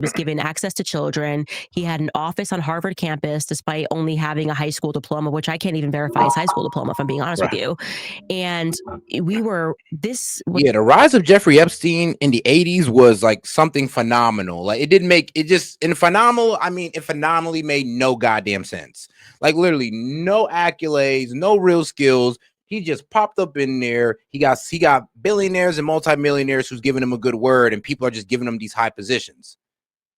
was given access to children. He had an office on Harvard campus, despite only having a high school diploma, which I can't even verify his high school diploma, if I'm being honest with you. And yeah, the rise of Jeffrey Epstein in the 80s was like something phenomenal. Like it phenomenally made no goddamn sense. Like literally no accolades, no real skills. He just popped up in there. He got billionaires and multimillionaires who's giving him a good word, and people are just giving him these high positions.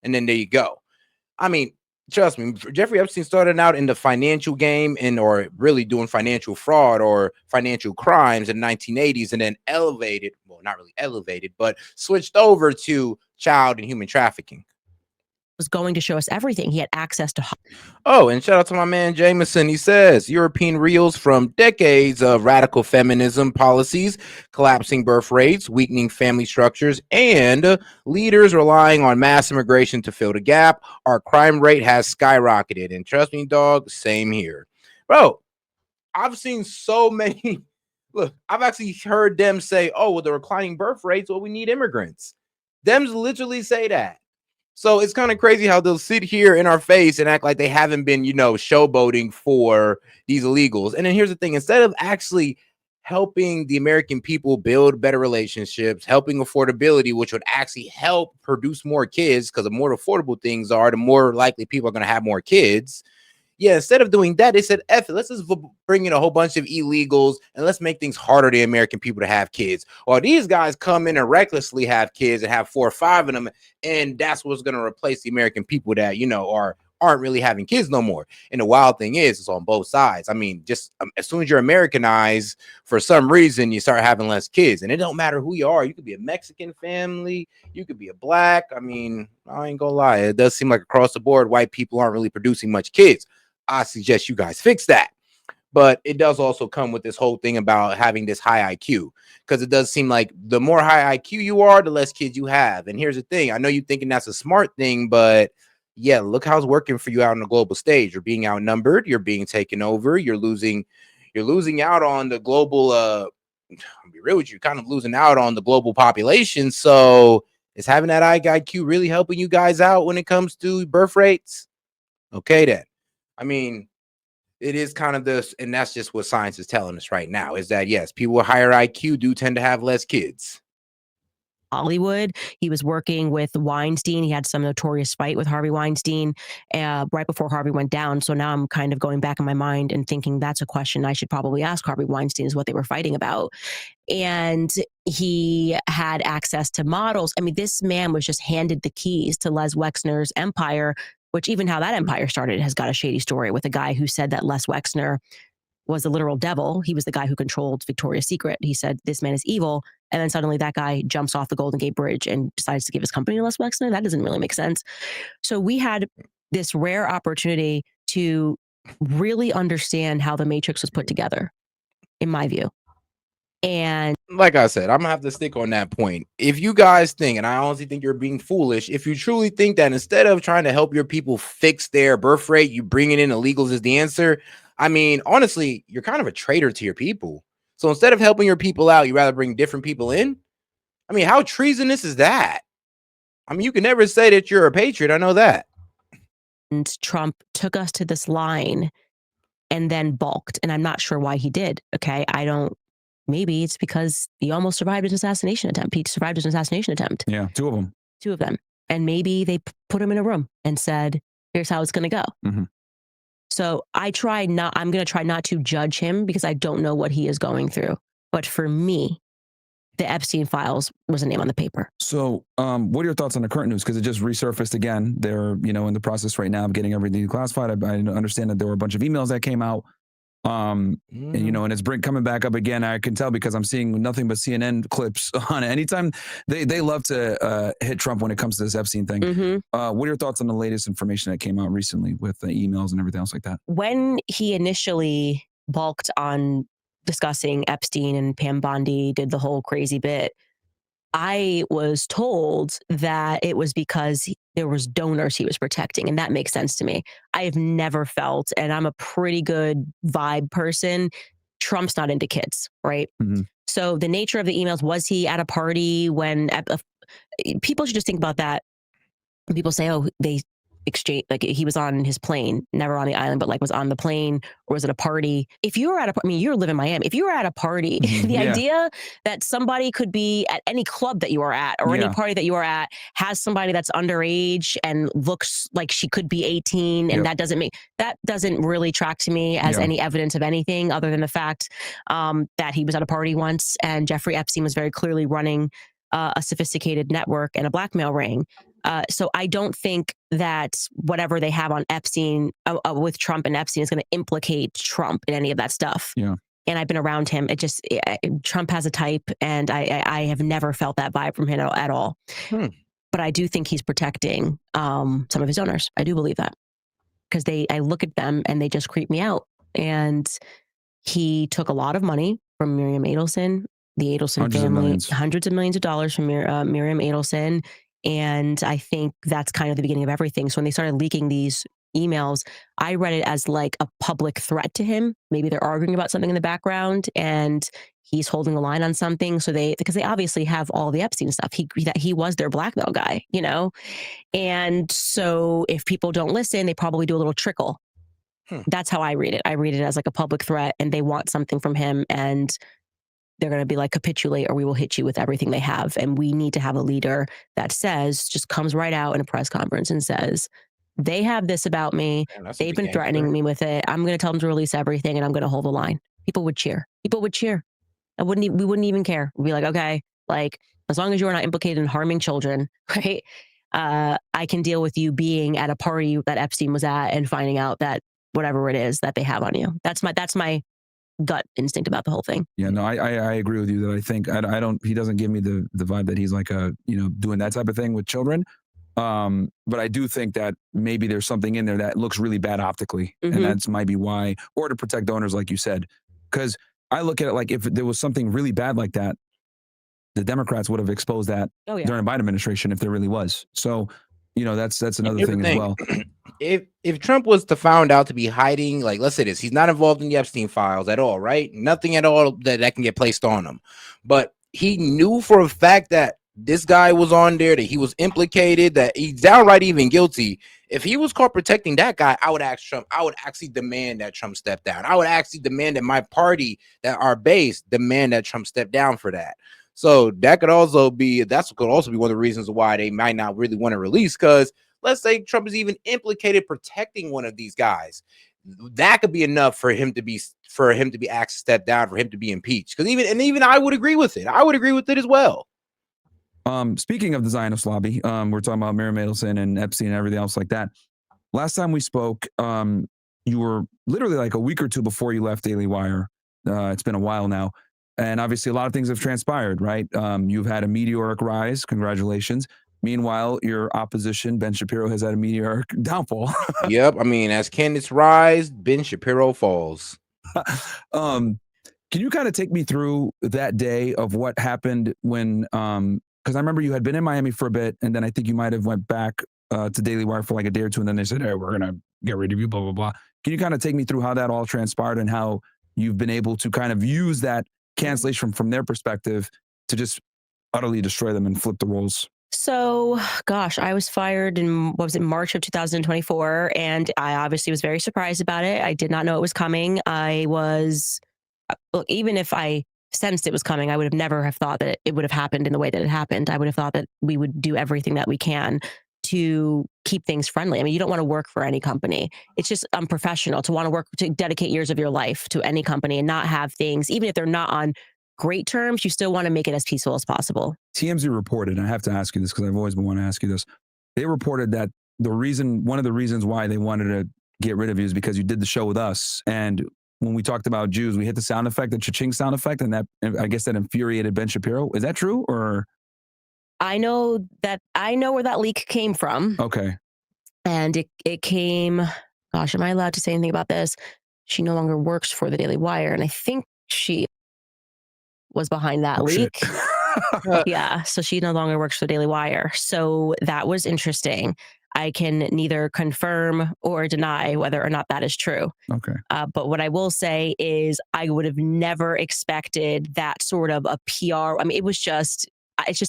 And then there you go. I mean, trust me, Jeffrey Epstein started out in the financial game or really doing financial fraud or financial crimes in the 1980s, and then not really elevated, but switched over to child and human trafficking. Was going to show us everything. He had access to. Oh, and shout out to my man Jameson. He says European reels from decades of radical feminism policies, collapsing birth rates, weakening family structures, and leaders relying on mass immigration to fill the gap. Our crime rate has skyrocketed. And trust me, dog, same here. Bro, I've seen so many. Look, I've actually heard them say, oh, with the reclining birth rates, well, we need immigrants. Them literally say that. So it's kind of crazy how they'll sit here in our face and act like they haven't been, showboating for these illegals. And then here's the thing, instead of actually helping the American people build better relationships, helping affordability, which would actually help produce more kids, because the more affordable things are, the more likely people are going to have more kids. Yeah, instead of doing that, they said, F it, let's just bring in a whole bunch of illegals and let's make things harder for the American people to have kids. Or these guys come in and recklessly have kids and have 4 or 5 of them, and that's what's going to replace the American people that, aren't really having kids no more. And the wild thing is, it's on both sides. I mean, just as soon as you're Americanized, for some reason, you start having less kids. And it don't matter who you are. You could be a Mexican family. You could be a black. I mean, I ain't gonna lie. It does seem like across the board, white people aren't really producing much kids. I suggest you guys fix that. But it does also come with this whole thing about having this high IQ, because it does seem like the more high IQ you are, the less kids you have. And here's the thing. I know you're thinking that's a smart thing, but yeah, look how it's working for you out on the global stage. You're being outnumbered. You're being taken over. You're losing out on the global, I'll be real with you, kind of losing out on the global population. So is having that high IQ really helping you guys out when it comes to birth rates? Okay, then. I mean, it is kind of this, and that's just what science is telling us right now, is that, yes, people with higher IQ do tend to have less kids. Hollywood. He was working with Weinstein. He had some notorious fight with Harvey Weinstein right before Harvey went down. So now I'm kind of going back in my mind and thinking that's a question I should probably ask Harvey Weinstein, is what they were fighting about. And he had access to models. I mean, this man was just handed the keys to Les Wexner's empire, which even how that empire started has got a shady story, with a guy who said that Les Wexner was the literal devil. He was the guy who controlled Victoria's Secret. He said, this man is evil. And then suddenly that guy jumps off the Golden Gate Bridge and decides to give his company to Les Wexner. That doesn't really make sense. So we had this rare opportunity to really understand how the Matrix was put together, in my view. And like I said, I'm gonna have to stick on that point. If you guys think, and I honestly think you're being foolish, if you truly think that instead of trying to help your people fix their birth rate, you bringing in illegals is the answer, I mean, honestly, you're kind of a traitor to your people. So instead of helping your people out, you rather bring different people in? I mean, how treasonous is that? I mean, you can never say that you're a patriot. I know that. And Trump took us to this line and then balked. And I'm not sure why he did. Okay. Maybe it's because he almost survived an assassination attempt. He survived an assassination attempt. Yeah, 2 of them. 2 of them. And maybe they put him in a room and said, here's how it's going to go. Mm-hmm. So I'm going to try not to judge him, because I don't know what he is going through. But for me, the Epstein files was a name on the paper. So what are your thoughts on the current news? Because it just resurfaced again. They're, in the process right now of getting everything classified. I understand that there were a bunch of emails that came out. And and it's coming back up again. I can tell because I'm seeing nothing but CNN clips on it. Anytime they love to hit Trump when it comes to this Epstein thing. Mm-hmm. What are your thoughts on the latest information that came out recently with the emails and everything else like that? When he initially balked on discussing Epstein and Pam Bondi did the whole crazy bit, I was told that it was because there was donors he was protecting, and that makes sense to me. I have never felt, and I'm a pretty good vibe person, Trump's not into kids, right? Mm-hmm. So the nature of the emails, was he at a party when people should just think about that people say, oh, they exchange, like he was on his plane, never on the island, but like was on the plane, or was it a party? If you were at I mean, you live in Miami. If you were at a party, the idea that somebody could be at any club that you are at, or any party that you are at, has somebody that's underage and looks like she could be 18, and that doesn't really track to me as any evidence of anything other than the fact that he was at a party once, and Jeffrey Epstein was very clearly running a sophisticated network and a blackmail ring. So I don't think that whatever they have on Epstein with Trump and Epstein is going to implicate Trump in any of that stuff. Yeah. And I've been around him. Trump has a type, and I have never felt that vibe from him at all. But I do think he's protecting some of his owners. I do believe that, because I look at them and they just creep me out. And he took a lot of money from Miriam Adelson, the Adelson family, hundreds of millions of dollars from Miriam Adelson. And I think that's kind of the beginning of everything. So when they started leaking these emails, I read it as like a public threat to him. Maybe they're arguing about something in the background and he's holding the line on something. So because they obviously have all the Epstein stuff. He was their blackmail guy, you know? And so if people don't listen, they probably do a little trickle. That's how I read it. I read it as like a public threat, and they want something from him, and they're going to be like, capitulate or we will hit you with everything they have. And we need to have a leader that just comes right out in a press conference and says, they have this about me. They've been threatening me with it. I'm going to tell them to release everything, and I'm going to hold the line. People would cheer. People would cheer. We wouldn't even care. We'd be like, okay, like, as long as you're not implicated in harming children, right? I can deal with you being at a party that Epstein was at and finding out that whatever it is that they have on you. That's my gut instinct about the whole thing. Yeah, no, I agree with you that I think he doesn't give me the vibe that he's like doing that type of thing with children. But I do think that maybe there's something in there that looks really bad optically, and that's might be why, or to protect donors, like you said. Because I look at it like, if there was something really bad like that, the Democrats would have exposed that during the Biden administration if there really was. So, that's another thing as well. If Trump was to found out to be hiding, like, let's say this, he's not involved in the Epstein files at all, right? Nothing at all that can get placed on him. But he knew for a fact that this guy was on there, that he was implicated, that he's downright even guilty. If he was caught protecting that guy, I would ask Trump, I would actually demand that Trump step down. I would actually demand that my party, that our base, demand that Trump step down for that. So that could also be one of the reasons why they might not really want to release, because let's say Trump is even implicated protecting one of these guys. That could be enough for him to be asked to step down, for him to be impeached. Because even I would agree with it. I would agree with it as well. Speaking of the Zionist lobby, we're talking about Miriam Adelson and Epstein and everything else like that. Last time we spoke, you were literally like a week or two before you left Daily Wire. It's been a while now. And obviously a lot of things have transpired, right? You've had a meteoric rise. Congratulations. Meanwhile, your opposition, Ben Shapiro, has had a meteoric downfall. Yep. I mean, as candidates rise, Ben Shapiro falls. Can you kind of take me through that day of what happened when, because I remember you had been in Miami for a bit, and then I think you might have went back to Daily Wire for like a day or two, and then they said, hey, we're going to get rid of you, blah, blah, blah. Can you kind of take me through how that all transpired and how you've been able to kind of use that cancellation from their perspective to just utterly destroy them and flip the roles? So, gosh, I was fired in, March of 2024, and I obviously was very surprised about it. I did not know it was coming. Look, even if I sensed it was coming, I would have never have thought that it would have happened in the way that it happened. I would have thought that we would do everything that we can to keep things friendly. I mean, you don't want to work for any company. It's just unprofessional to want to dedicate years of your life to any company and not have things, even if they're not on great terms, you still want to make it as peaceful as possible. TMZ reported, and I have to ask you this because I've always been wanting to ask you this. They reported that one of the reasons why they wanted to get rid of you is because you did the show with us. And when we talked about Jews, we hit the sound effect, the cha-ching sound effect, and I guess that infuriated Ben Shapiro. Is that true, or? I know where that leak came from. Okay. And it came, gosh, am I allowed to say anything about this? She no longer works for the Daily Wire, and I think she was behind that leak. Yeah, so she no longer works for Daily Wire. So that was interesting. I can neither confirm or deny whether or not that is true. Okay. But what I will say is I would have never expected that sort of a PR. I mean, it's just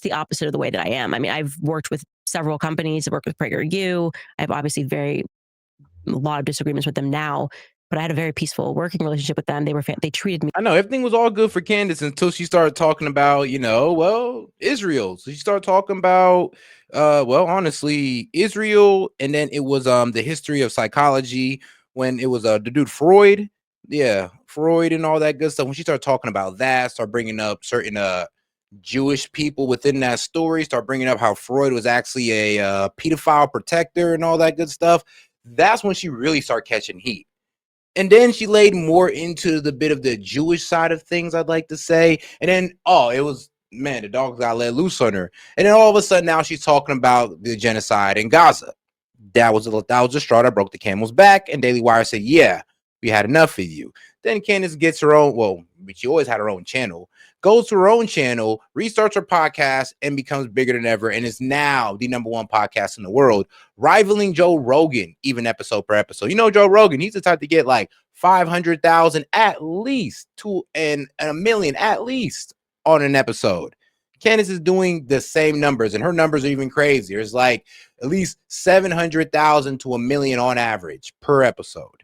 the opposite of the way that I am. I mean, I've worked with several companies. I work with PragerU. I have obviously a lot of disagreements with them now, but I had a very peaceful working relationship with them. They treated me. I know everything was all good for Candace until she started talking about, Israel. So she started talking about, honestly, Israel, and then it was the history of psychology when it was the dude Freud, Freud and all that good stuff. When she started talking about that, start bringing up certain Jewish people within that story, start bringing up how Freud was actually a pedophile protector and all that good stuff. That's when she really started catching heat. And then she laid more into the bit of the Jewish side of things, I'd like to say. And then, it was, man, the dogs got let loose on her. And then all of a sudden now she's talking about the genocide in Gaza. That was the straw that broke the camel's back. And Daily Wire said, yeah, we had enough of you. Then Candace gets her own, she always had her own channel, goes to her own channel, restarts her podcast, and becomes bigger than ever, and is now the #1 podcast in the world, rivaling Joe Rogan, even episode per episode. You know, Joe Rogan, he's the type to get like 500,000 at least and a million at least on an episode. Candace is doing the same numbers, and her numbers are even crazier. It's like at least 700,000 to a million on average per episode.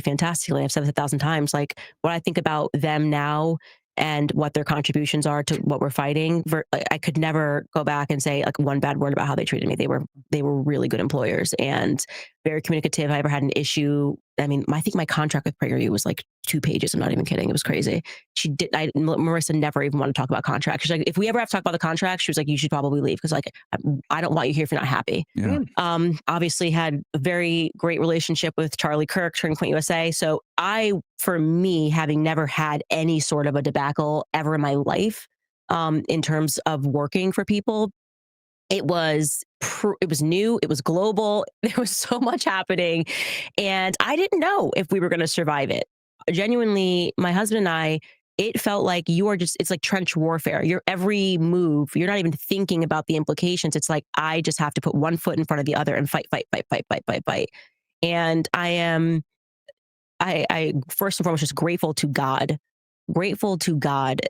Fantastically. I've said it 1,000 times. Like, what I think about them now and what their contributions are to what we're fighting, I could never go back and say like one bad word about how they treated me. They were really good employers and very communicative. I ever had an issue. I mean, I think my contract with PragerU was like 2 pages. I'm not even kidding. It was crazy. Marissa never even wanted to talk about contracts. She's like, if we ever have to talk about the contract, she was like, you should probably leave because like I don't want you here if you're not happy. Yeah. Obviously had a very great relationship with Charlie Kirk, Turning Point USA. So for me, having never had any sort of a debacle ever in my life, in terms of working for people, it was new, it was global, there was so much happening, and I didn't know if we were going to survive it. Genuinely, my husband and I, it felt like it's like trench warfare. Your every move, you're not even thinking about the implications. It's like, I just have to put one foot in front of the other and fight. And I first and foremost just grateful to God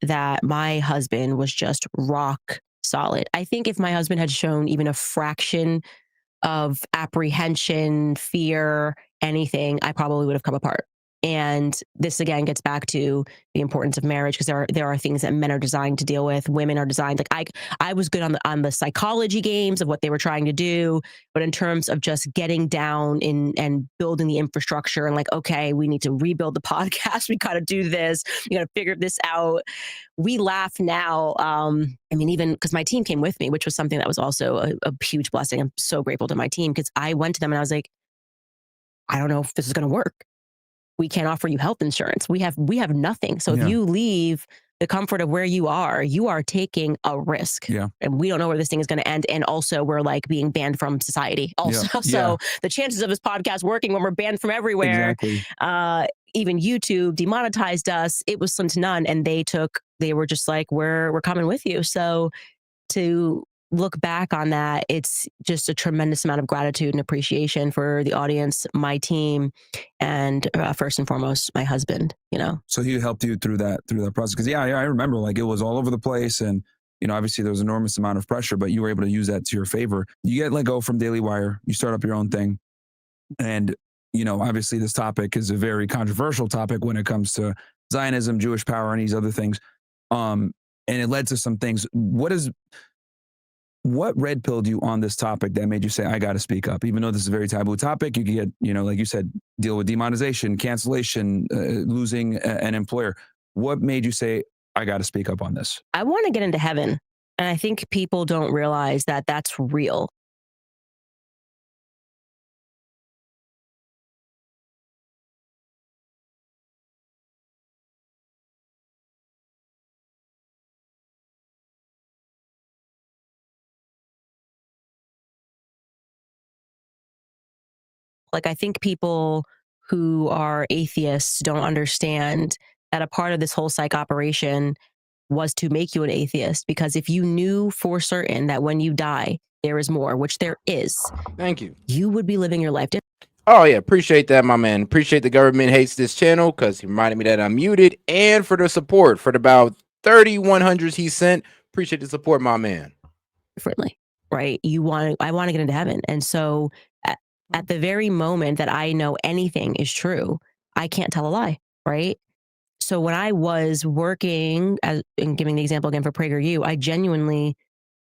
that my husband was just rock solid. I think if my husband had shown even a fraction of apprehension, fear, anything, I probably would have come apart. And this again gets back to the importance of marriage, because there are things that men are designed to deal with. Women are designed, like I was good on the psychology games of what they were trying to do, but in terms of just getting down and building the infrastructure and like, okay, we need to rebuild the podcast. We got to do this. We got to figure this out. We laugh now. I mean, even because my team came with me, which was something that was also a huge blessing. I'm so grateful to my team, because I went to them and I was like, I don't know if this is going to work. We can't offer you health insurance. We have nothing. So if you leave the comfort of where you are taking a risk. Yeah. And we don't know where this thing is going to end. And also we're like being banned from society also. Yeah. So the chances of this podcast working when we're banned from everywhere, Exactly. even YouTube demonetized us. It was slim to none. And they were just like, we're coming with you. So to look back on that, it's just a tremendous amount of gratitude and appreciation for the audience, my team, and first and foremost, my husband, So he helped you through that process. Because I remember like it was all over the place, and obviously there was an enormous amount of pressure, but you were able to use that to your favor. You get let go from Daily Wire, you start up your own thing. And, obviously this topic is a very controversial topic when it comes to Zionism, Jewish power, and these other things. And it led to some things. What red pilled you on this topic that made you say, I got to speak up? Even though this is a very taboo topic, you could get, like you said, deal with demonetization, cancellation, losing an employer. What made you say, I got to speak up on this? I want to get into heaven. And I think people don't realize that that's real. Like, I think people who are atheists don't understand that a part of this whole psych operation was to make you an atheist. Because if you knew for certain that when you die, there is more, which there is. Thank you. You would be living your life differently. Oh, yeah. Appreciate that, my man. Appreciate the government hates this channel because he reminded me that I'm muted, and for the support for the about 3,100s he sent. Appreciate the support, my man. Differently. right? I want to get into heaven. And so at the very moment that I know anything is true, I can't tell a lie, right? So when I was working and giving the example again for PragerU, I genuinely,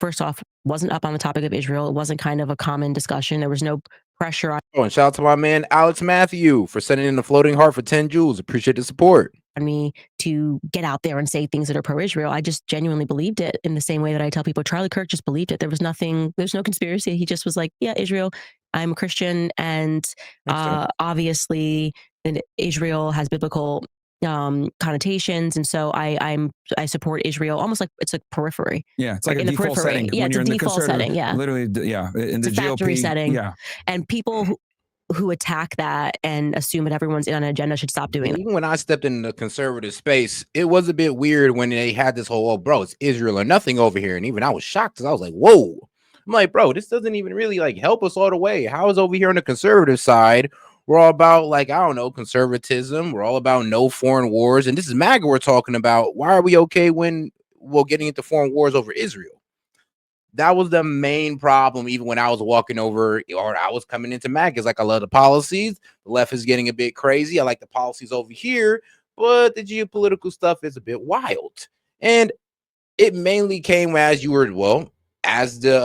first off, wasn't up on the topic of Israel. It wasn't kind of a common discussion. There was no pressure Oh, and shout out to my man Alex Matthew for sending in the floating heart for 10 joules. Appreciate the support. on me to get out there and say things that are pro-Israel. I just genuinely believed it, in the same way that I tell people Charlie Kirk just believed it. There's no conspiracy. He just was like, yeah, Israel, I'm a Christian, and obviously Israel has biblical connotations, and so I support Israel, almost like it's a periphery. Yeah, it's like in a default setting. Yeah, when it's you're a in the default setting. Yeah, literally, yeah, in it's the a factory GOP setting. Yeah, and people who attack that and assume that everyone's in on an agenda should stop doing And that. even when I stepped in the conservative space, it was a bit weird when they had this whole, oh, bro, it's Israel or nothing over here. And even I was shocked because I was like, whoa. I'm like, bro, this doesn't even really like help us all the way. How is over here on the conservative side? We're all about, like, I don't know, conservatism. We're all about no foreign wars. And this is MAGA we're talking about. Why are we okay when we're getting into foreign wars over Israel? That was the main problem, even when I was walking over or I was coming into MAGA. It's like, I love the policies. The left is getting a bit crazy. I like the policies over here, but the geopolitical stuff is a bit wild. And it mainly came as you were, well, as the,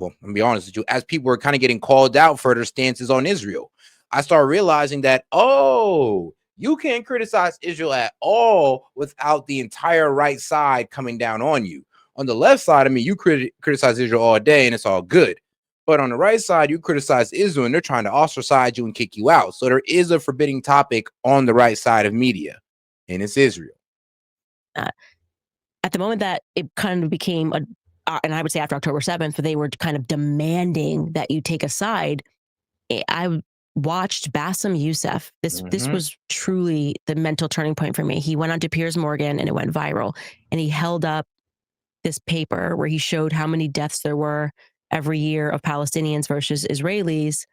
well, let me be honest with you, as people were kind of getting called out for their stances on Israel. I started realizing that, oh, you can't criticize Israel at all without the entire right side coming down on you. On the left side, I mean, you criticize Israel all day and it's all good. But on the right side, you criticize Israel and they're trying to ostracize you and kick you out. So there is a forbidding topic on the right side of media, and it's Israel. At the moment that it kind of became and I would say after October 7th, they were kind of demanding that you take a side. I watched Bassem Youssef. This was truly the mental turning point for me. He went on to Piers Morgan and it went viral. And he held up this paper where he showed how many deaths there were every year of Palestinians versus Israelis.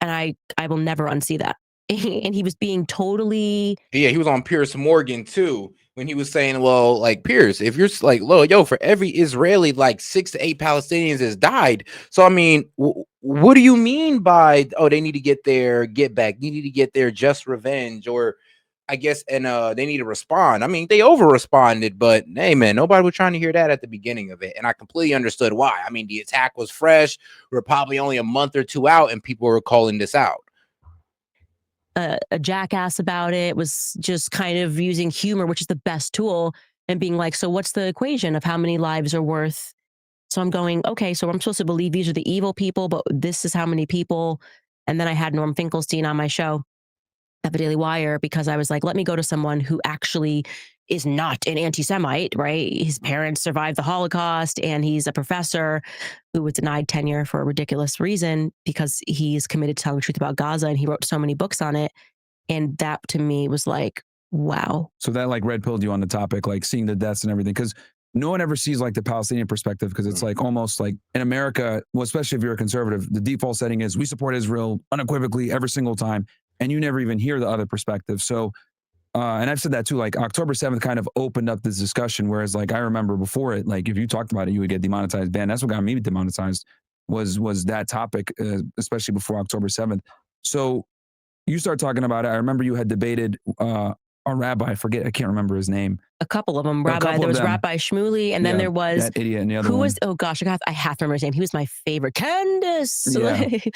And I will never unsee that. And he was being totally, yeah, he was on Piers Morgan too when he was saying, well, like, Piers, if you're like, yo, for every Israeli, like 6 to 8 Palestinians has died. So I mean, what do you mean by, oh, they need to get their get back, they need to get their just revenge, or I guess, and they need to respond. I mean, they over responded, but hey, man, nobody was trying to hear that at the beginning of it, and I completely understood why. I mean, the attack was fresh. We're probably only a month or two out, and people were calling this out. A jackass about it, was just kind of using humor, which is the best tool, and being like, so what's the equation of how many lives are worth? So I'm going, okay, so I'm supposed to believe these are the evil people, but this is how many people. And then I had Norm Finkelstein on my show at the Daily Wire because I was like, let me go to someone who actually is not an anti-Semite, right? His parents survived the Holocaust and he's a professor who was denied tenure for a ridiculous reason because he's committed to telling the truth about Gaza and he wrote so many books on it. And that to me was like, wow. So that like red pilled you on the topic, like seeing the deaths and everything. Because no one ever sees like the Palestinian perspective because it's like almost like in America, well, especially if you're a conservative, the default setting is we support Israel unequivocally every single time. And you never even hear the other perspective. So, and I've said that too, like October 7th kind of opened up this discussion. Whereas like, I remember before it, like if you talked about it, you would get demonetized, banned. That's what got me demonetized was that topic, especially before October 7th. So you start talking about it. I remember you had debated a rabbi, I can't remember his name. A couple of them. There was Rabbi Shmuley, and then there was that idiot and the other who one. was, oh gosh, I have to remember his name. He was my favorite. CANDACE.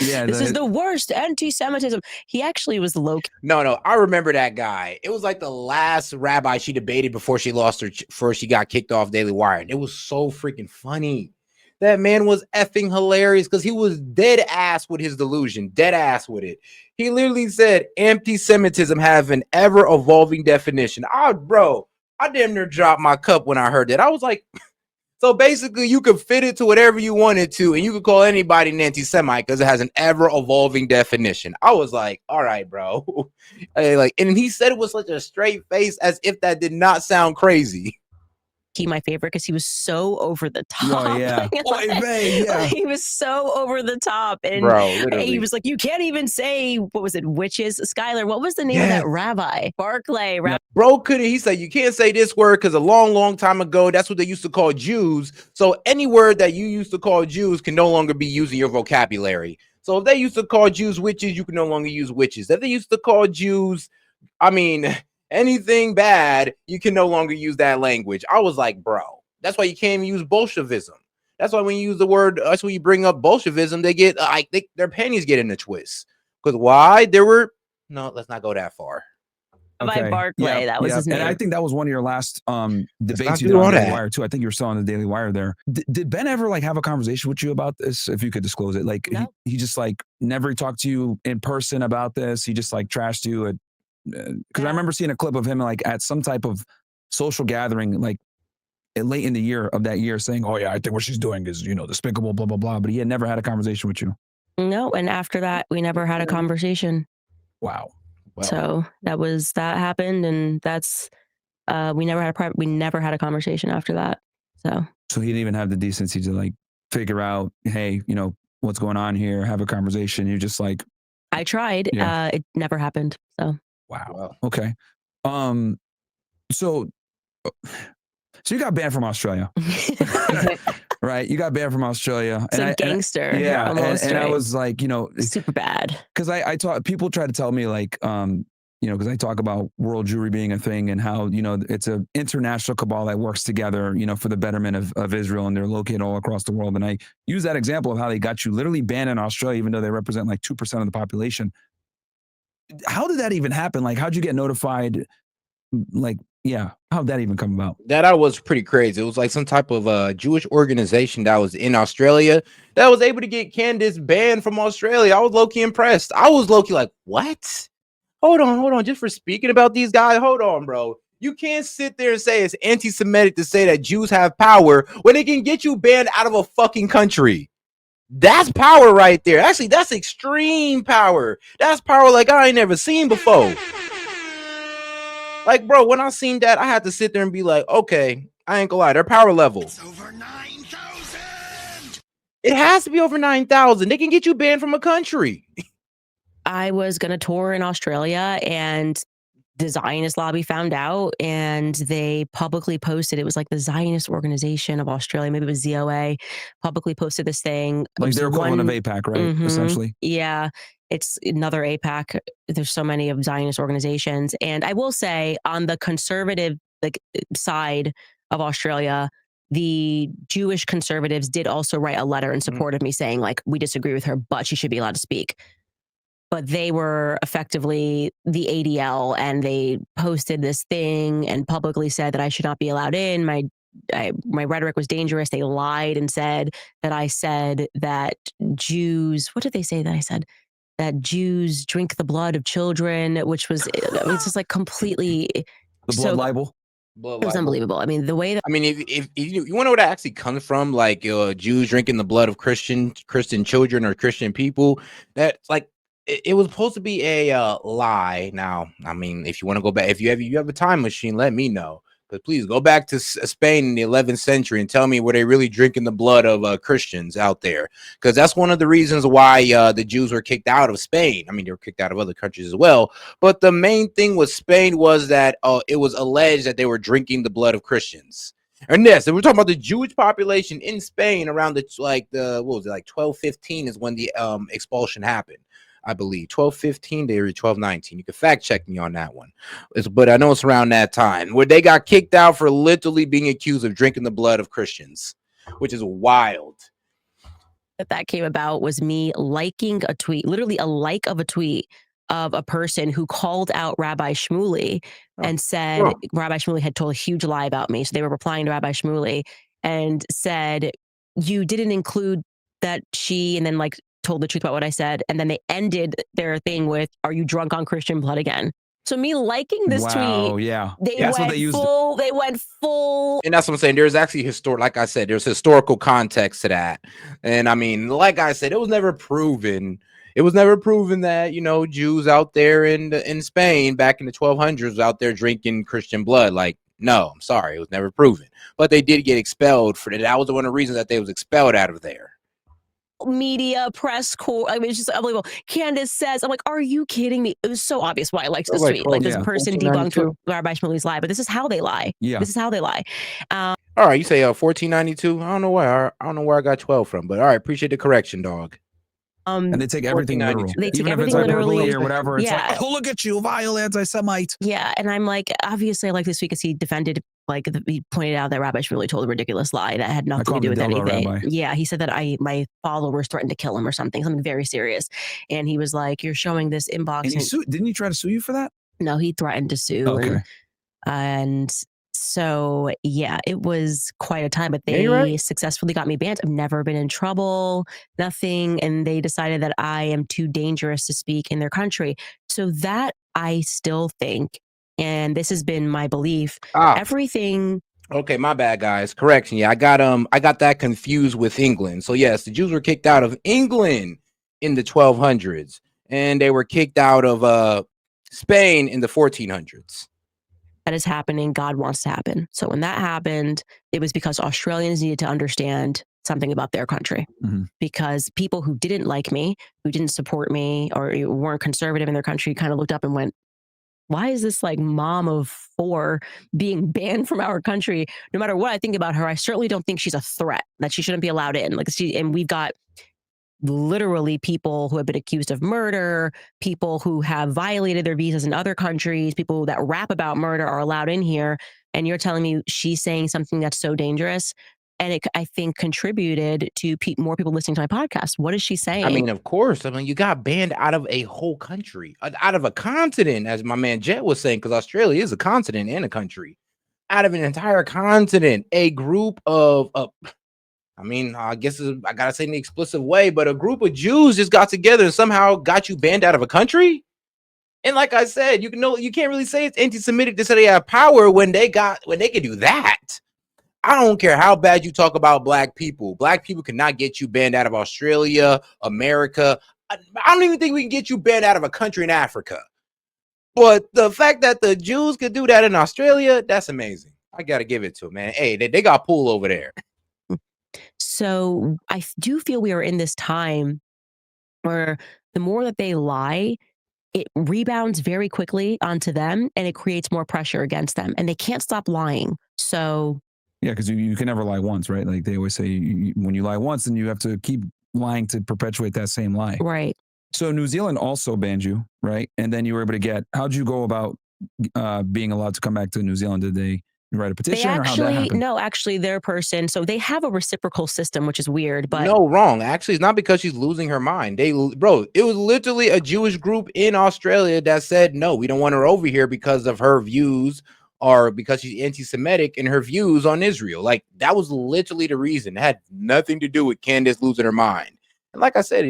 Yeah, this is the worst anti-Semitism. He actually was low. No, I remember that guy. It was like the last rabbi she debated before she got kicked off Daily Wire. And it was so freaking funny. That man was effing hilarious because he was dead ass with his delusion, dead ass with it. He literally said anti-Semitism have an ever evolving definition. Bro, I damn near dropped my cup when I heard that. I was like, so basically you could fit it to whatever you wanted to, and you could call anybody an anti-Semite because it has an ever evolving definition. I was like, all right, bro. And he said it with such a straight face as if that did not sound crazy. he my favorite because he was so over the top. Oh yeah. Yeah. He was so over the top, and Bro, literally. he was like, "You can't even say what was it, witches." Skylar, what was the name of that rabbi? Barclay. Bro couldn't. He said you can't say this word because a long time ago, that's what they used to call Jews. So any word that you used to call Jews can no longer be used in your vocabulary. So if they used to call Jews witches, you can no longer use witches. If they used to call Jews, I mean, anything bad, you can no longer use that language. I was like, bro, that's why you can't use Bolshevism. That's why when you use the word, that's when you bring up Bolshevism, they get their panties get in a twist. Because why? Let's not go that far. By Barclay, that was his name. And I think that was one of your last debates you did on Daily Wire too. I think you were still on the Daily Wire there. Did Ben ever like have a conversation with you about this? If you could disclose it, like no. he just like never talked to you in person about this. He just like trashed you. Because I remember seeing a clip of him like at some type of social gathering, like late in the year of that year, saying, "Oh yeah, I think what she's doing is despicable, blah blah blah." But he had never had a conversation with you. No, and after that, we never had a conversation. Wow. So that happened, and that's we never had a conversation after that. So he didn't even have the decency to like figure out, hey, what's going on here, have a conversation. You're just like, I tried. It never happened. So wow. Okay. So you got banned from Australia. Right, you got banned from Australia. And gangster. And I was like, super bad. Because people try to tell me like, because I talk about world Jewry being a thing and how, it's an international cabal that works together, for the betterment of Israel, and they're located all across the world. And I use that example of how they got you literally banned in Australia, even though they represent like 2% of the population. How did that even happen? Like, how'd you get notified? Like, how'd that even come about? That was pretty crazy. It was like some type of Jewish organization that was in Australia that was able to get CANDACE banned from Australia. I was low-key impressed. I was low-key like, what? Hold on. Just for speaking about these guys, hold on, bro. You can't sit there and say it's anti-Semitic to say that Jews have power when it can get you banned out of a fucking country. That's power right there. Actually, that's extreme power. That's power like I ain't never seen before. Like, bro, when I seen that, I had to sit there and be like, okay, I ain't gonna lie, their power level. It's over 9,000. It has to be over 9,000. They can get you banned from a country. I was going to tour in Australia, and the Zionist lobby found out, and they publicly posted, it was like the Zionist Organization of Australia, maybe it was ZOA, publicly posted this thing. Like their equivalent of APAC, right? Essentially. Yeah. It's another APAC. There's so many of Zionist organizations. And I will say, on the conservative side of Australia, the Jewish conservatives did also write a letter in support of me saying, like, we disagree with her, but she should be allowed to speak. But they were effectively the ADL, and they posted this thing and publicly said that I should not be allowed in. My rhetoric was dangerous. They lied and said that I said that Jews, what did they say that I said? That Jews drink the blood of children, which was, it's just like completely. The blood libel? It was unbelievable. I mean, the way that. I mean, if you want to know where that actually comes from, like Jews drinking the blood of Christian children or Christian people, that's like, it was supposed to be a lie. Now, I mean, if you want to go back, if you have a time machine, let me know. But please go back to Spain in the 11th century and tell me were they really drinking the blood of Christians out there? Because that's one of the reasons why the Jews were kicked out of Spain. I mean, they were kicked out of other countries as well. But the main thing with Spain was that it was alleged that they were drinking the blood of Christians. And yes, and we're talking about the Jewish population in Spain around what was it, like 1215 is when the expulsion happened. I believe 1215 to 1219. You can fact check me on that one, but I know it's around that time where they got kicked out for literally being accused of drinking the blood of Christians, which is wild. That came about was me liking a tweet, literally a like of a tweet of a person who called out Rabbi Shmuley and said Rabbi Shmuley had told a huge lie about me. So they were replying to Rabbi Shmuley and said, you didn't include that she, and then like told the truth about what I said. And then they ended their thing with, are you drunk on Christian blood again? So me liking this tweet, they went full. And that's what I'm saying. There's actually like I said, there's historical context to that. And I mean, like I said, it was never proven. It was never proven that, Jews out there in Spain back in the 1200s out there drinking Christian blood. Like, No, I'm sorry, it was never proven. But they did get expelled for that. That was one of the reasons that they was expelled out of there. Media, press corps. I mean, it's just unbelievable. Candace says, I'm like, are you kidding me? It was so obvious why I liked this tweet. Like, this person debunked Rabbi Shmuley's lie, but this is how they lie. Yeah. This is how they lie. All right, you say 1492. I don't know where I got 12 from, but all right, appreciate the correction, dog. And they take everything literal. They take even everything if it's literally hyperbole or whatever. It's yeah. like, oh, look at you, vile anti-Semite. Yeah, and I'm like, obviously, I like this week because he defended, like, he pointed out that Rabbi Shmuley told a ridiculous lie that had nothing to do with anything. Rabbi. Yeah, he said that my followers threatened to kill him or something very serious, and he was like, "You're showing this inbox." And didn't he try to sue you for that? No, he threatened to sue. Okay. And so, yeah, it was quite a time, but they successfully got me banned. I've never been in trouble, nothing. And they decided that I am too dangerous to speak in their country. So that I still think, and this has been my belief, everything. Okay, my bad, guys. Correction. Yeah, I got that confused with England. So yes, the Jews were kicked out of England in the 1200s, and they were kicked out of Spain in the 1400s. That is happening. God wants to happen. So when that happened, it was because Australians needed to understand something about their country. Because people who didn't like me, who didn't support me, or weren't conservative in their country, kind of looked up and went, why is this like mom of 4 being banned from our country? No matter what I think about her, I certainly don't think she's a threat, that she shouldn't be allowed in. And we've got literally people who have been accused of murder, people who have violated their visas in other countries, people that rap about murder are allowed in here. And you're telling me she's saying something that's so dangerous. And it, I think, contributed to more people listening to my podcast. What is she saying? I mean, of course. I mean, you got banned out of a whole country, out of a continent, as my man Jet was saying, because Australia is a continent and a country. Out of an entire continent, a group of I mean, I guess I gotta say in the explicit way, but a group of Jews just got together and somehow got you banned out of a country. And like I said, you can't really say it's anti-Semitic to say they have power when they can do that. I don't care how bad you talk about black people. Black people cannot get you banned out of Australia, America. I don't even think we can get you banned out of a country in Africa. But the fact that the Jews could do that in Australia, that's amazing. I gotta give it to them, man. Hey, they got pull over there. So I do feel we are in this time where the more that they lie, it rebounds very quickly onto them and it creates more pressure against them and they can't stop lying. So yeah, because you can never lie once, right? Like they always say, when you lie once, then you have to keep lying to perpetuate that same lie. Right. So New Zealand also banned you, right? And then you were able to how'd you go about being allowed to come back to New Zealand? Did they write a petition or how'd that happen? No, actually their person, so they have a reciprocal system, which is weird, but no, wrong. Actually, it's not because she's losing her mind. It was literally a Jewish group in Australia that said, no, we don't want her over here because of her views or because she's anti-Semitic in her views on Israel. Like, that was literally the reason. It had nothing to do with Candace losing her mind. And like I said,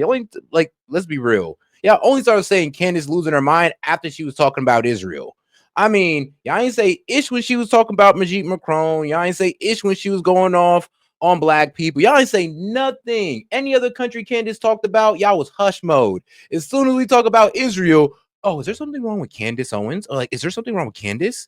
let's be real. Yeah, I only started saying Candace losing her mind after she was talking about Israel. I mean, y'all ain't say ish when she was talking about Majid Macron. Y'all ain't say ish when she was going off on black people. Y'all ain't say nothing. Any other country Candace talked about, y'all was hush mode. As soon as we talk about Israel, oh, is there something wrong with Candace Owens? Or like, is there something wrong with Candace?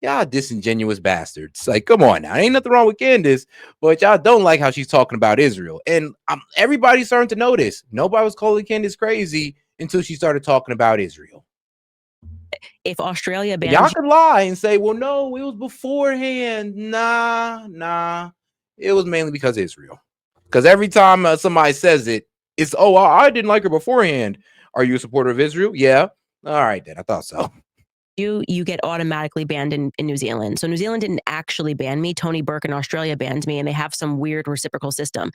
Y'all disingenuous bastards. Like, come on now. Ain't nothing wrong with Candace, but y'all don't like how she's talking about Israel. And everybody's starting to notice. Nobody was calling Candace crazy until she started talking about Israel. If Australia bans y'all can lie and say, well, no, it was beforehand. Nah. It was mainly because of Israel. Because every time somebody says it, it's, oh, I didn't like her beforehand. Are you a supporter of Israel? Yeah. All right, then. I thought so. You get automatically banned in New Zealand. So New Zealand didn't actually ban me. Tony Burke in Australia banned me, and they have some weird reciprocal system.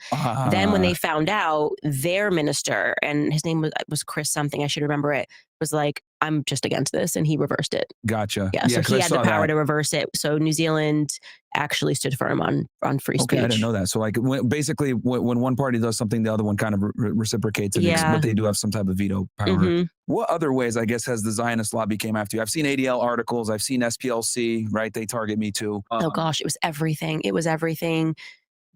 Then when they found out, their minister, and his name was Chris something, I should remember it, was like, I'm just against this, and he reversed it. Gotcha. Yeah, so he had the power to reverse it. So New Zealand actually stood firm on free speech. Okay, I didn't know that. So like basically when one party does something, the other one kind of reciprocates it, but they do have some type of veto power. What other ways, I guess, has the Zionist lobby came after you? I've seen ADL articles. I've seen SPLC, right? They target me too. Oh gosh, it was everything. It was everything.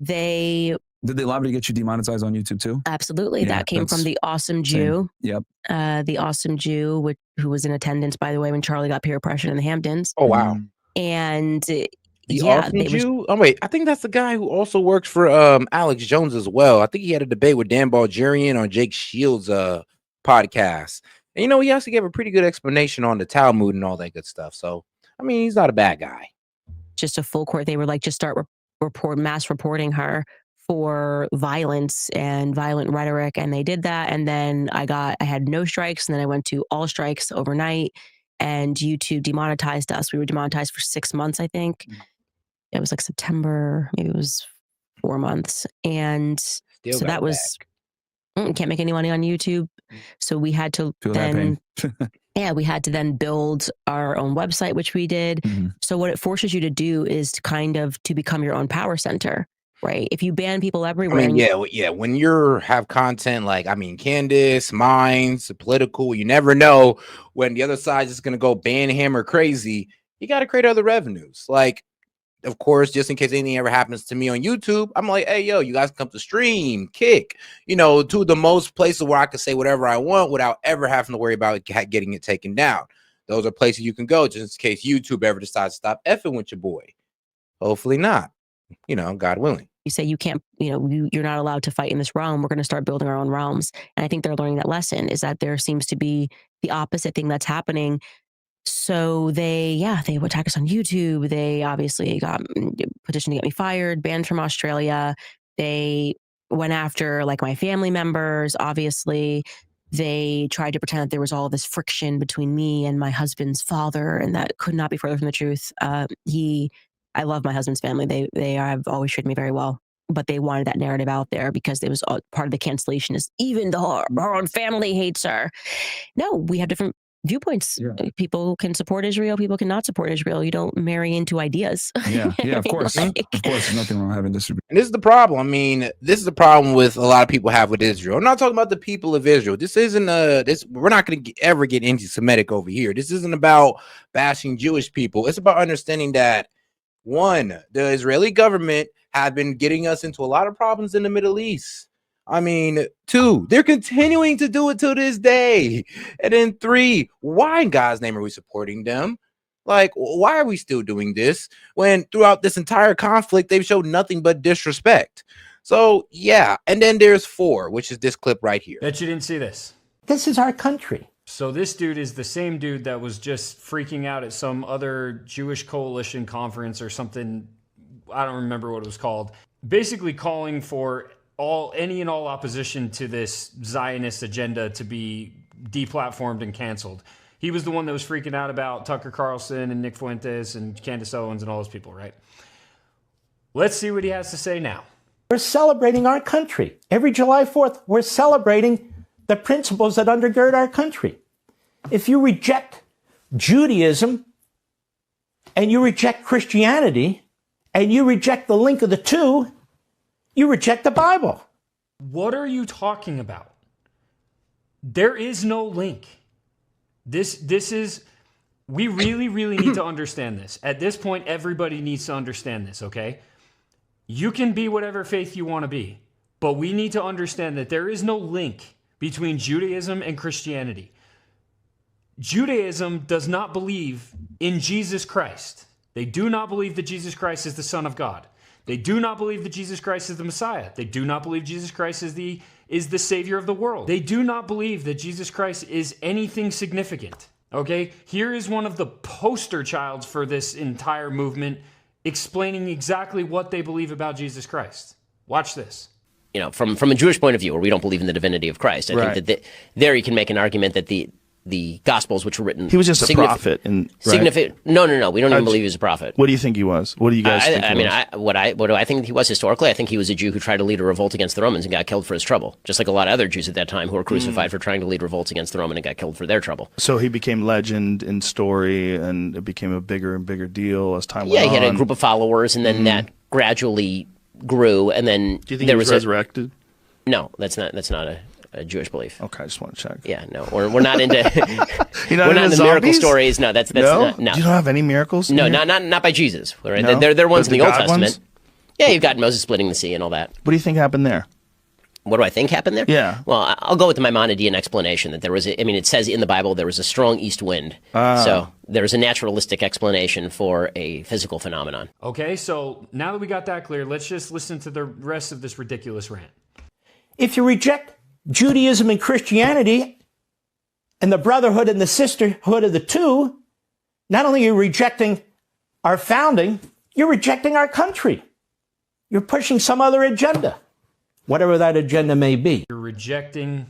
Did they lobby to get you demonetized on YouTube too? Absolutely. Yeah, that came from the awesome Jew. Yep. The awesome Jew, who was in attendance, by the way, when Charlie got peer pressure in the Hamptons. Oh, wow. And The yeah, awesome they was Jew. Oh wait, I think that's the guy who also works for Alex Jones as well. I think he had a debate with Dan Balgerian on Jake Shields' podcast. And you know, he actually gave a pretty good explanation on the Talmud and all that good stuff. So I mean, he's not a bad guy. just a full court. They were like, just start mass reporting her for violence and violent rhetoric, and they did that. And then I had no strikes, and then I went to all strikes overnight, and YouTube demonetized us. We were demonetized for 6 months, I think. It was like September, maybe it was 4 months, and Still so got that it was back. can't make any money on YouTube. So we had to Feel that then pain. yeah, we had to then build our own website, which we did. So what it forces you to do is to become your own power center, right? If you ban people I everywhere, mean, yeah. When you have content like, I mean, Candace, Minds, political, you never know when the other side is going to go ban him or crazy. You got to create other revenues. Like, of course, just in case anything ever happens to me on YouTube, I'm like, hey, yo, you guys come to stream, kick, you know, to the most places where I can say whatever I want without ever having to worry about getting it taken down. Those are places you can go just in case YouTube ever decides to stop effing with your boy. Hopefully not, you know, God willing. you say you can't, you're not allowed to fight in this realm. We're going to start building our own realms. And I think they're learning that lesson, is that there seems to be the opposite thing that's happening. So they would attack us on YouTube. They obviously got petition to get me fired, banned from Australia. They went after like my family members. Obviously, they tried to pretend that there was all this friction between me and my husband's father, and that could not be further from the truth. I love my husband's family. They have always treated me very well, but they wanted that narrative out there because it was part of the cancellation. Is even though her own family hates her. No, we have different viewpoints. Yeah. People can support Israel. People cannot support Israel. You don't marry into ideas. Yeah, of course. Like, Of course, there's nothing wrong with having disagreement. And this is the problem. I mean, this is the problem with a lot of people have with Israel. I'm not talking about the people of Israel. This isn't we're not going to ever get anti-Semitic over here. This isn't about bashing Jewish people. It's about understanding that, one, the Israeli government have been getting us into a lot of problems in the Middle East. I mean, two, they're continuing to do it to this day. And then three, why in God's name are we supporting them? Like, why are we still doing this when throughout this entire conflict, they've showed nothing but disrespect? So, yeah. And then there's four, which is this clip right here. Bet you didn't see this. This is our country. So this dude is the same dude that was just freaking out at some other Jewish coalition conference or something. I don't remember what it was called. Basically calling for any and all opposition to this Zionist agenda to be deplatformed and canceled. He was the one that was freaking out about Tucker Carlson and Nick Fuentes and Candace Owens and all those people, right? Let's see what he has to say now. We're celebrating our country. Every July 4th, we're celebrating the principles that undergird our country. If you reject Judaism and you reject Christianity and you reject the link of the two, you reject the Bible. What are you talking about? There is no link. This is, we really, really need to understand this. At this point, everybody needs to understand this, okay? You can be whatever faith you want to be, but we need to understand that there is no link between Judaism and Christianity. Judaism does not believe in Jesus Christ. They do not believe that Jesus Christ is the Son of God. They do not believe that Jesus Christ is the Messiah. They do not believe Jesus Christ is the Savior of the world. They do not believe that Jesus Christ is anything significant. Okay? Here is one of the poster childs for this entire movement explaining exactly what they believe about Jesus Christ. Watch this. You know, from a Jewish point of view, where we don't believe in the divinity of Christ, I think that there you can make an argument that the Gospels, which were written, he was just a prophet. Significant? No. We don't even believe he was a prophet. What do you think he was? What do you guys think? What do I think he was historically? I think he was a Jew who tried to lead a revolt against the Romans and got killed for his trouble, just like a lot of other Jews at that time who were crucified for trying to lead revolts against the Roman and got killed for their trouble. So he became legend in story, and it became a bigger and bigger deal as time went on. Yeah, he had a group of followers, and then that gradually grew, and then do you think he was resurrected? No, that's not a Jewish belief. Okay, I just want to check. Yeah, no, we're not into You're not we're not into miracle zombies? stories. No, that's no? not, no. You don't have any miracles? No, not by Jesus. Right? No? They're ones But in the Old God Testament. ones? Yeah, you've got Moses splitting the sea and all that. What do you think happened there? What do I think happened there? Yeah. Well, I'll go with the Maimonidean explanation that there was, it says in the Bible there was a strong east wind. So there's a naturalistic explanation for a physical phenomenon. Okay, so now that we got that clear, let's just listen to the rest of this ridiculous rant. If you reject Judaism and Christianity and the brotherhood and the sisterhood of the two, not only are you rejecting our founding, you're rejecting our country. You're pushing some other agenda, whatever that agenda may be. You're rejecting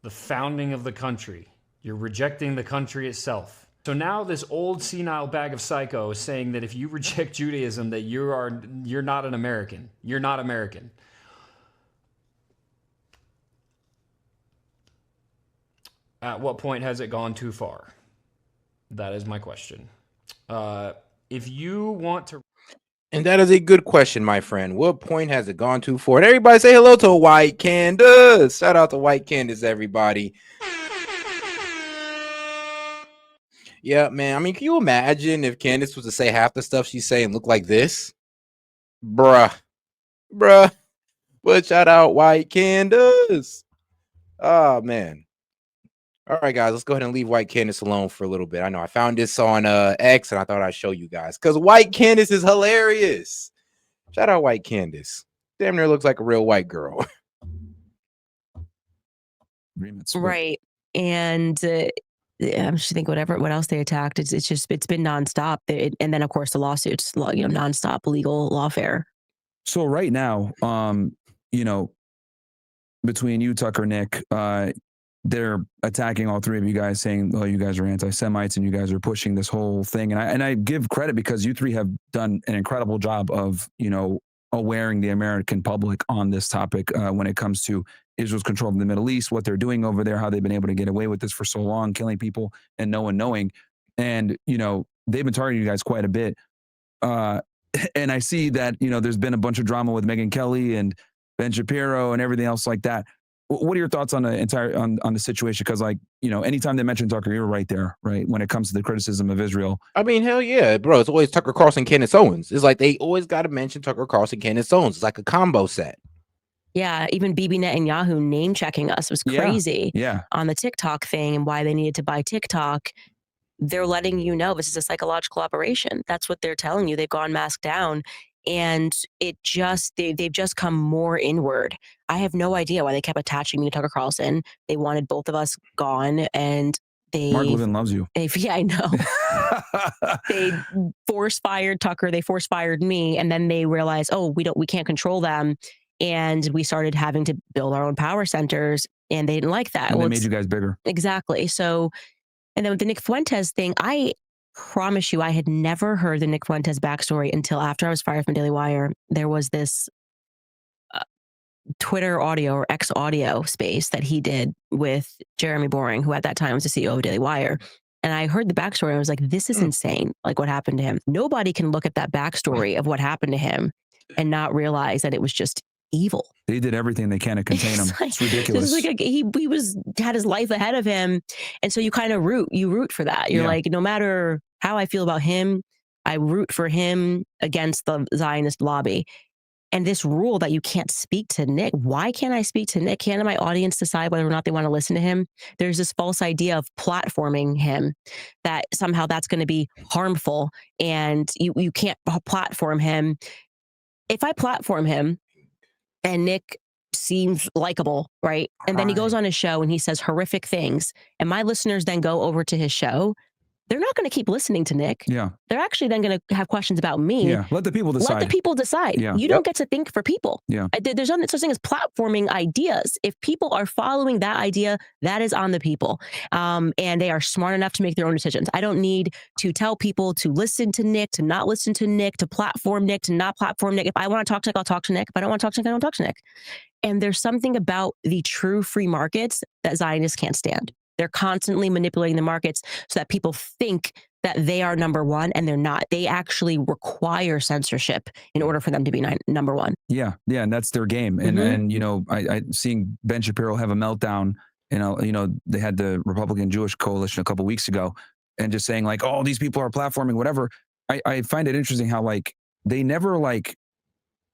the founding of the country. You're rejecting the country itself. So now this old senile bag of psycho is saying that if you reject Judaism, that you're not an American. You're not American. At what point has it gone too far? That is my question. If you want to... And that is a good question, my friend. What point has it gone too far? And everybody say hello to White Candace. Shout out to White Candace, everybody. Yeah, man. I mean, can you imagine if Candace was to say half the stuff she's saying look like this? Bruh. But shout out White Candace. Oh, man. All right, guys, let's go ahead and leave White Candace alone for a little bit. I know I found this on X, and I thought I'd show you guys because White Candace is hilarious. Shout out White Candace. Damn near looks like a real white girl. Right. And I'm just thinking what else they attacked. It's been nonstop. And then, of course, the lawsuits, nonstop legal lawfare. So right now, between you, Tucker, Nick, they're attacking all three of you guys, saying, "Oh, you guys are anti-Semites and you guys are pushing this whole thing." And I give credit because you three have done an incredible job of, awareing the American public on this topic when it comes to Israel's control of the Middle East, what they're doing over there, how they've been able to get away with this for so long, killing people and no one knowing. And they've been targeting you guys quite a bit. And I see that there's been a bunch of drama with Megyn Kelly and Ben Shapiro and everything else like that. What are your thoughts on the entire on the situation? Because anytime they mention Tucker, you're right there, right? When it comes to the criticism of Israel. I mean, hell yeah, bro. It's always Tucker Carlson, Candace Owens. It's like they always got to mention Tucker Carlson, Candace Owens. It's like a combo set. Yeah, even Bibi Netanyahu name checking us was crazy. Yeah. On the TikTok thing and why they needed to buy TikTok. They're letting you know this is a psychological operation. That's what they're telling you. They've gone masked down. And they've just come more inward. I have no idea why they kept attaching me to Tucker Carlson. They wanted both of us gone, and Mark Levin loves you. Yeah, I know. They force fired Tucker. They force fired me, and then they realized, oh, we can't control them, and we started having to build our own power centers, and they didn't like that. And they made you guys bigger. Exactly. So, and then with the Nick Fuentes thing, I promise you, I had never heard the Nick Fuentes backstory until after I was fired from Daily Wire. There was this Twitter audio or X audio space that he did with Jeremy Boring, who at that time was the CEO of Daily Wire. And I heard the backstory. And I was like, this is insane. Like what happened to him. Nobody can look at that backstory of what happened to him and not realize that it was just evil. They did everything they can to contain him. It's ridiculous. It's like he had his life ahead of him. And so you kind of root for that. You're like, no matter how I feel about him, I root for him against the Zionist lobby. And this rule that you can't speak to Nick, why can't I speak to Nick? Can't my audience decide whether or not they want to listen to him? There's this false idea of platforming him, that somehow that's going to be harmful and you can't platform him. If I platform him and Nick seems likable, right? And then he goes on his show and he says horrific things, and my listeners then go over to his show, they're not going to keep listening to Nick. Yeah. They're actually then going to have questions about me. Yeah. Let the people decide. Let the people decide. Yeah. You don't get to think for people. Yeah. There's no such thing as platforming ideas. If people are following that idea, that is on the people. And they are smart enough to make their own decisions. I don't need to tell people to listen to Nick, to not listen to Nick, to platform Nick, to not platform Nick. If I want to talk to Nick, I'll talk to Nick. If I don't want to talk to Nick, I don't talk to Nick. And there's something about the true free markets that Zionists can't stand. They're constantly manipulating the markets so that people think that they are number one, and they're not. They actually require censorship in order for them to be number one. Yeah, yeah, and that's their game. And and I seeing Ben Shapiro have a meltdown. They had the Republican Jewish coalition a couple weeks ago, and just saying like, oh, these people are platforming whatever. I find it interesting how like they never like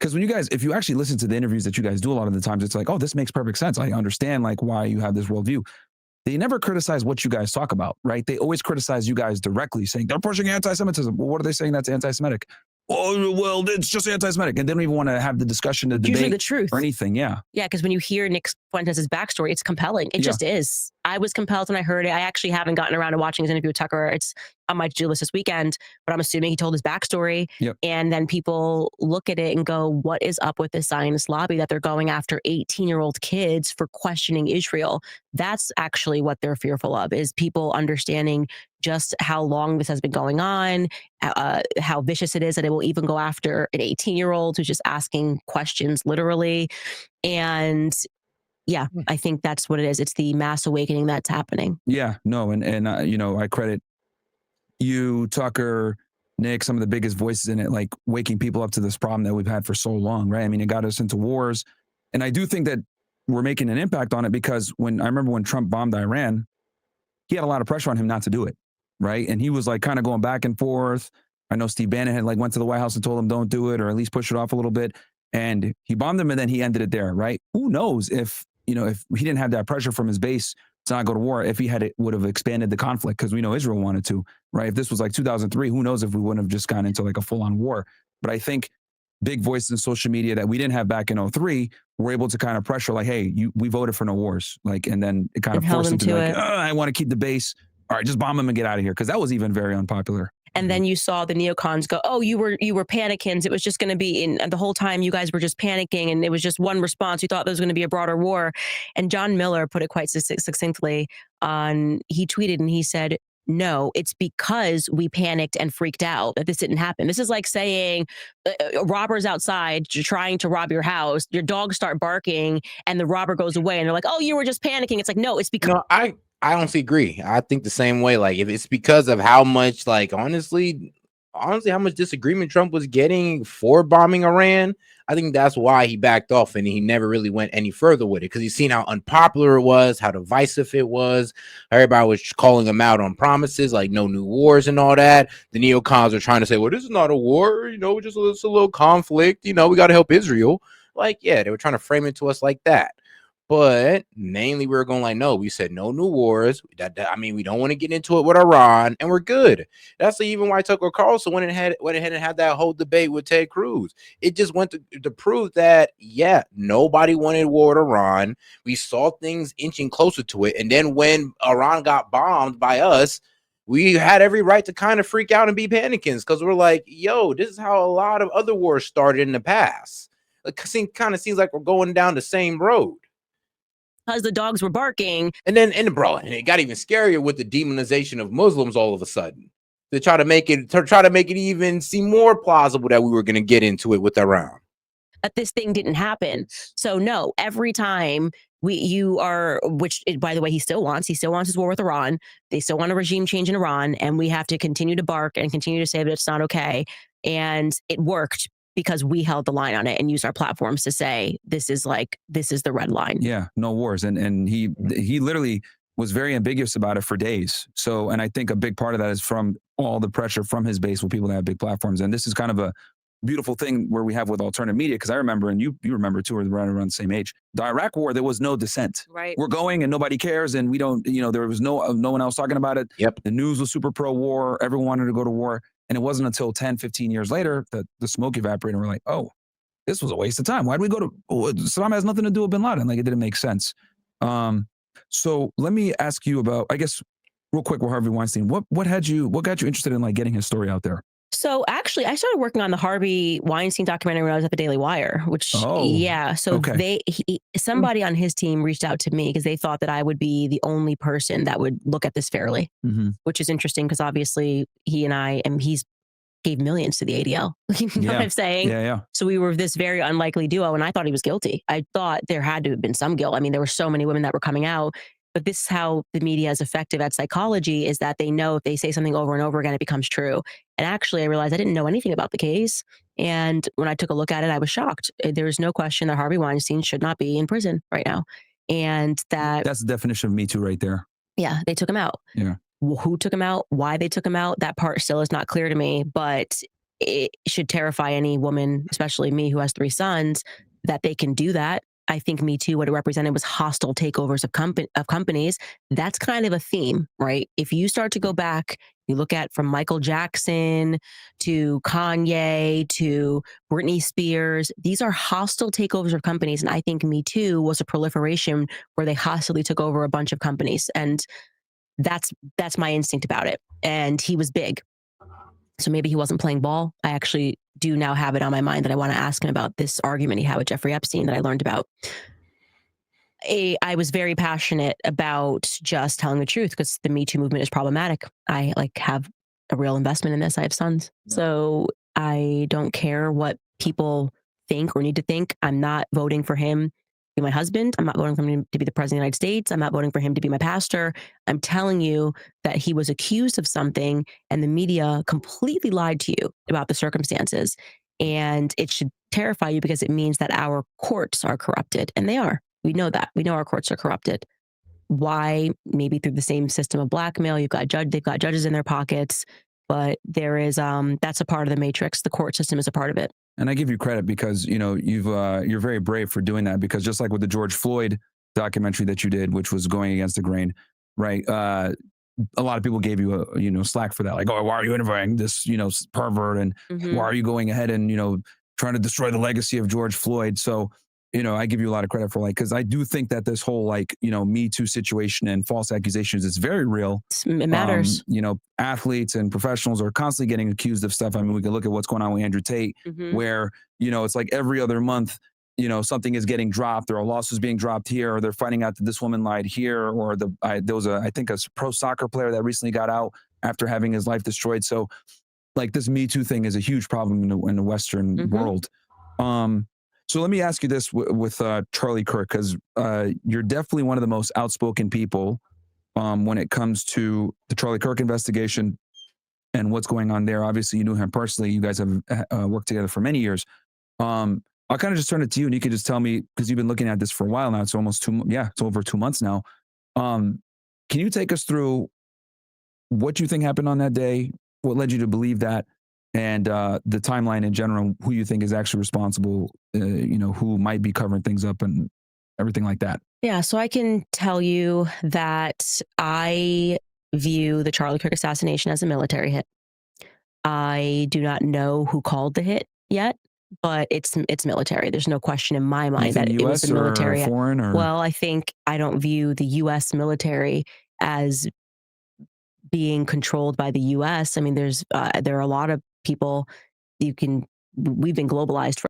Because when you guys, if you actually listen to the interviews that you guys do a lot of the times, it's like, oh, this makes perfect sense. I understand like why you have this worldview. They never criticize what you guys talk about, right? They always criticize you guys directly, saying they're pushing anti-Semitism. Well, what are they saying that's anti-Semitic? Oh, well, it's just anti-Semitic. And they don't even want to have the discussion, the Usually debate, the truth or anything. Yeah. Yeah, because when you hear Nick Fuentes' backstory, it's compelling. It just is. I was compelled when I heard it. I actually haven't gotten around to watching his interview with Tucker. It's on my to-do list this weekend, but I'm assuming he told his backstory. Yep. And then people look at it and go, what is up with this Zionist lobby that they're going after 18-year-old kids for questioning Israel? That's actually what they're fearful of, is people understanding just how long this has been going on, how vicious it is that it will even go after an 18-year-old who's just asking questions literally. And yeah, I think that's what it is. It's the mass awakening that's happening. Yeah, no. And you know, I credit you, Tucker, Nick, some of the biggest voices in it, like waking people up to this problem that we've had for so long, right? I mean, it got us into wars. And I do think that we're making an impact on it, because I remember when Trump bombed Iran, he had a lot of pressure on him not to do it, right? And he was like kind of going back and forth. I know Steve Bannon had like went to the White House and told him don't do it, or at least push it off a little bit. And he bombed him, and then he ended it there, right? Who knows if, you know, if he didn't have that pressure from his base to not go to war, if he had it, would have expanded the conflict, because we know Israel wanted to, right? If this was like 2003, who knows if we wouldn't have just gone into like a full-on war. But I think big voices in social media that we didn't have back in 03 were able to kind of pressure, like, hey, we voted for no wars. Like, and then it kind of forced him to be like, I want to keep the base. All right, just bomb him and get out of here. Because that was even very unpopular. And then you saw the neocons go, oh, you were panicking. It was just going to be and the whole time you guys were just panicking, and it was just one response. You thought there was going to be a broader war. And John Miller put it quite succinctly he tweeted and he said, no, it's because we panicked and freaked out that this didn't happen. This is like saying robbers outside trying to rob your house, your dogs start barking and the robber goes away and they're like, oh, you were just panicking. It's like, no, it's because... No, I honestly agree. I think the same way. Like, if it's because of how much, like, honestly, how much disagreement Trump was getting for bombing Iran, I think that's why he backed off and he never really went any further with it, because he's seen how unpopular it was, how divisive it was. Everybody was calling him out on promises like no new wars and all that. The neocons are trying to say, well, this is not a war, you know, just it's a little conflict, you know, we got to help Israel. Like, yeah, they were trying to frame it to us like that. But mainly we were going like, no, we said no new wars. I mean, we don't want to get into it with Iran, and we're good. That's even why Tucker Carlson went ahead and had that whole debate with Ted Cruz. It just went to prove that, yeah, nobody wanted war with Iran. We saw things inching closer to it. And then when Iran got bombed by us, we had every right to kind of freak out and be panicking, because we're like, yo, this is how a lot of other wars started in the past. It kind of seems like we're going down the same road. Because the dogs were barking. And it got even scarier with the demonization of Muslims all of a sudden. To try to make it even seem more plausible that we were going to get into it with Iran. That this thing didn't happen. So no, every time which by the way, he still wants his war with Iran. They still want a regime change in Iran, and we have to continue to bark and continue to say that it's not okay. And it worked, because we held the line on it and used our platforms to say, this is the red line. Yeah, no wars. And he literally was very ambiguous about it for days. So, and I think a big part of that is from all the pressure from his base with people that have big platforms. And this is kind of a beautiful thing where we have with alternative media, because I remember, and you remember too, we're right around the same age, the Iraq war, there was no dissent. Right. We're going and nobody cares, and we don't, you know, there was no one else talking about it. Yep. The news was super pro-war. Everyone wanted to go to war. And it wasn't until 10, 15 years later that the smoke evaporated, and we're like, oh, this was a waste of time. Why did we go to Saddam? Has nothing to do with bin Laden. Like, it didn't make sense. So let me ask you about, I guess, real quick, with Harvey Weinstein. What got you interested in like getting his story out there? So actually, I started working on the Harvey Weinstein documentary when I was at the Daily Wire, which, So okay. Somebody on his team reached out to me because they thought that I would be the only person that would look at this fairly, which is interesting because obviously he's gave millions to the ADL. You know what I'm saying? Yeah. So we were this very unlikely duo, and I thought he was guilty. I thought there had to have been some guilt. I mean, there were so many women that were coming out. But this is how the media is effective at psychology, is that they know if they say something over and over again, it becomes true. And actually, I realized I didn't know anything about the case. And when I took a look at it, I was shocked. There was no question that Harvey Weinstein should not be in prison right now. And that's the definition of Me Too right there. Yeah, they took him out. Yeah. Who took him out, why they took him out, that part still is not clear to me. But it should terrify any woman, especially me who has 3 sons, that they can do that. I think Me Too, what it represented was hostile takeovers of companies. That's kind of a theme, right? If you start to go back, you look at from Michael Jackson to Kanye to Britney Spears, these are hostile takeovers of companies. And I think Me Too was a proliferation where they hostilely took over a bunch of companies. And that's my instinct about it. And he was big. So maybe he wasn't playing ball. I actually do now have it on my mind that I want to ask him about this argument he had with Jeffrey Epstein that I learned about. I was very passionate about just telling the truth because the Me Too movement is problematic. I have a real investment in this. I have sons. Yeah. So I don't care what people think or need to think. I'm not voting for him to be my husband. I'm not voting for him to be the president of the United States. I'm not voting for him to be my pastor. I'm telling you that he was accused of something and the media completely lied to you about the circumstances. And it should terrify you because it means that our courts are corrupted, and they are. We know that. We know our courts are corrupted. Why? Maybe through the same system of blackmail. They've got judges in their pockets, but there is that's a part of the matrix. The court system is a part of it. And I give you credit because you're very brave for doing that, because just like with the George Floyd documentary that you did, which was going against the grain, right? A lot of people gave you slack for that, like, oh, why are you interviewing this pervert, and why are you going ahead and trying to destroy the legacy of George Floyd? So I give you a lot of credit for because I do think that this whole Me Too situation and false accusations is very real. It matters. Athletes and professionals are constantly getting accused of stuff. I mean, we can look at what's going on with Andrew Tate, where it's like every other month, something is getting dropped, or a lawsuit is being dropped here, or they're finding out that this woman lied here, or there was I think a pro soccer player that recently got out after having his life destroyed. So this Me Too thing is a huge problem in the Western world. So let me ask you this with Charlie Kirk, because you're definitely one of the most outspoken people when it comes to the Charlie Kirk investigation and what's going on there. Obviously, you knew him personally. You guys have worked together for many years. I'll kind of just turn it to you, and you could just tell me, because you've been looking at this for a while now. It's almost it's over 2 months now. Can you take us through what you think happened on that day? What led you to believe that? And the timeline in general, who you think is actually responsible, who might be covering things up and everything like that. Yeah, so I can tell you that I view the Charlie Kirk assassination as a military hit. I do not know who called the hit yet, but it's military. There's no question in my mind that it was a military. Or foreign, or? Well, I don't view the U.S. military as being controlled by the U.S. I mean, there are a lot of people we've been globalized for.